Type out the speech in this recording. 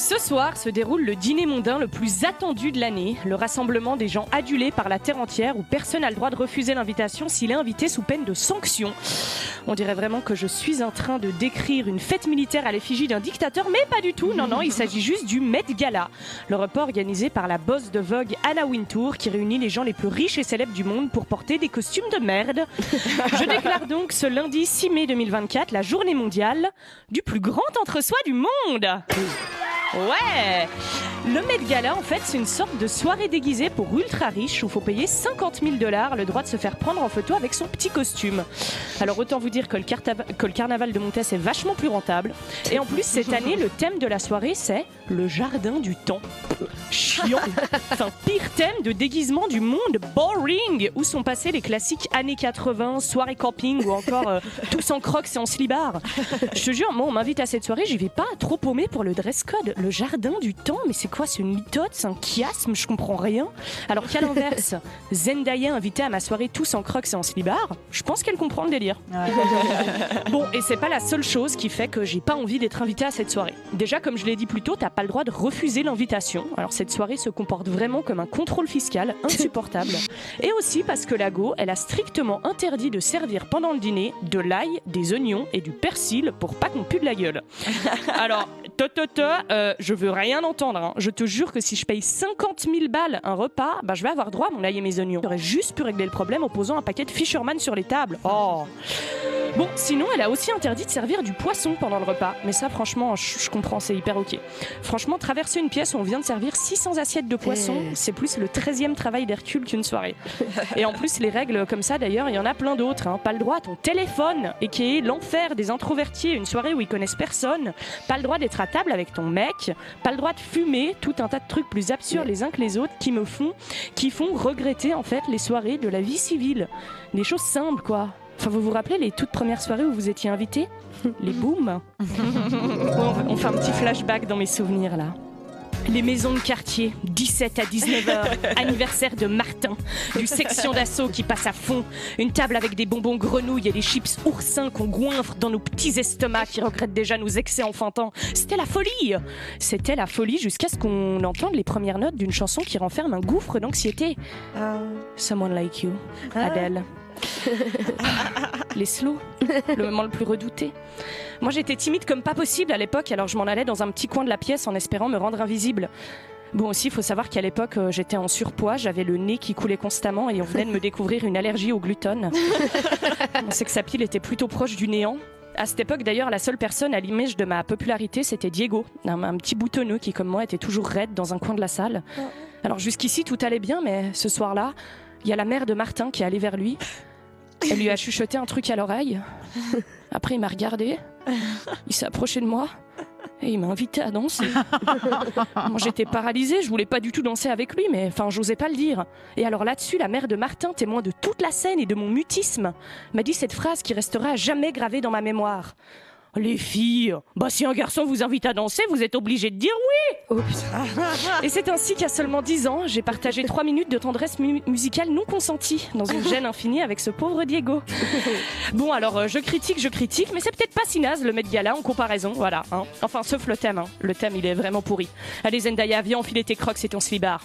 Ce soir se déroule le dîner mondain le plus attendu de l'année, le rassemblement des gens adulés par la terre entière où personne n'a le droit de refuser l'invitation s'il est invité sous peine de sanction. On dirait vraiment que je suis en train de décrire une fête militaire à l'effigie d'un dictateur, mais pas du tout, non, il s'agit juste du Met Gala, le repas organisé par la boss de Vogue Anna Wintour qui réunit les gens les plus riches et célèbres du monde pour porter des costumes de merde. Je déclare donc ce lundi 6 mai 2024 la journée mondiale du plus grand entre-soi du monde. Ouais! Le Met Gala, en fait, c'est une sorte de soirée déguisée pour ultra riches où il faut payer 50 000 $ le droit de se faire prendre en photo avec son petit costume. Alors autant vous dire que le carnaval de Montès est vachement plus rentable. Et en plus, cette année, le thème de la soirée, c'est le jardin du temps. Chiant! Enfin, pire thème de déguisement du monde, boring! Où sont passés les classiques années 80, soirée camping ou encore tous en crocs et en slibard. Je te jure, moi, on m'invite à cette soirée, j'y vais pas trop paumé pour le dress code. Le jardin du temps, mais c'est quoi? C'est une méthode? C'est un chiasme? Je comprends rien. Alors qu'à l'inverse, Zendaya invitée à ma soirée tous en crocs et en slibard, je pense qu'elle comprend le délire. Bon, et c'est pas la seule chose qui fait que j'ai pas envie d'être invitée à cette soirée. Déjà, comme je l'ai dit plus tôt, t'as pas le droit de refuser l'invitation. Alors cette soirée se comporte vraiment comme un contrôle fiscal insupportable. Et aussi parce que la go, elle a strictement interdit de servir pendant le dîner de l'ail, des oignons et du persil pour pas qu'on pue de la gueule. Alors, je veux rien entendre, hein. Je te jure que si je paye 50 000 balles un repas, je vais avoir droit à mon ail et mes oignons. J'aurais juste pu régler le problème en posant un paquet de Fisherman sur les tables. Oh. Bon, sinon, elle a aussi interdit de servir du poisson pendant le repas. Mais ça, franchement, je comprends, c'est hyper ok. Franchement, traverser une pièce où on vient de servir 600 assiettes de poisson, c'est plus le 13e travail d'Hercule qu'une soirée. Et en plus, les règles comme ça, d'ailleurs, il y en a plein d'autres. Hein. Pas le droit à ton téléphone, et qui est l'enfer des introvertis, une soirée où ils connaissent personne. Pas le droit d'être à table avec ton mec. Pas le droit de fumer, tout un tas de trucs plus absurdes les uns que les autres qui font regretter, en fait, les soirées de la vie civile. Des choses simples, quoi. Enfin, vous vous rappelez les toutes premières soirées où vous étiez invités? Les booms. On fait un petit flashback dans mes souvenirs, là. Les maisons de quartier, 17 à 19h, anniversaire de Martin, du section d'assaut qui passe à fond, une table avec des bonbons grenouilles et des chips oursins qu'on goinfre dans nos petits estomacs qui regrettent déjà nos excès enfantins. C'était la folie! C'était la folie jusqu'à ce qu'on entende les premières notes d'une chanson qui renferme un gouffre d'anxiété. Someone Like You, Adele. Les slows, le moment le plus redouté. Moi j'étais timide comme pas possible à l'époque, alors je m'en allais dans un petit coin de la pièce en espérant me rendre invisible. Bon aussi, il faut savoir qu'à l'époque j'étais en surpoids, j'avais le nez qui coulait constamment et on venait de me découvrir une allergie au gluten. Mon sex-appeal était plutôt proche du néant. À cette époque d'ailleurs, la seule personne à l'image de ma popularité, c'était Diego, un petit boutonneux qui comme moi était toujours raide dans un coin de la salle. Alors jusqu'ici tout allait bien, mais ce soir-là, il y a la mère de Martin qui est allée vers lui. Elle lui a chuchoté un truc à l'oreille. Après, il m'a regardé. Il s'est approché de moi. Et il m'a invité à danser. Moi, j'étais paralysée. Je voulais pas du tout danser avec lui, mais j'osais pas le dire. Et alors là-dessus, la mère de Martin, témoin de toute la scène et de mon mutisme, m'a dit cette phrase qui restera à jamais gravée dans ma mémoire. Les filles, si un garçon vous invite à danser, vous êtes obligés de dire oui. Oh putain. Et c'est ainsi qu'à seulement 10 ans, j'ai partagé 3 minutes de tendresse musicale non consentie dans une gêne infinie avec ce pauvre Diego. Bon alors, je critique, mais c'est peut-être pas si naze le Met Gala en comparaison, voilà. Hein. Enfin, sauf le thème. Hein. Le thème, il est vraiment pourri. Allez Zendaya, viens enfiler tes crocs et ton slibard.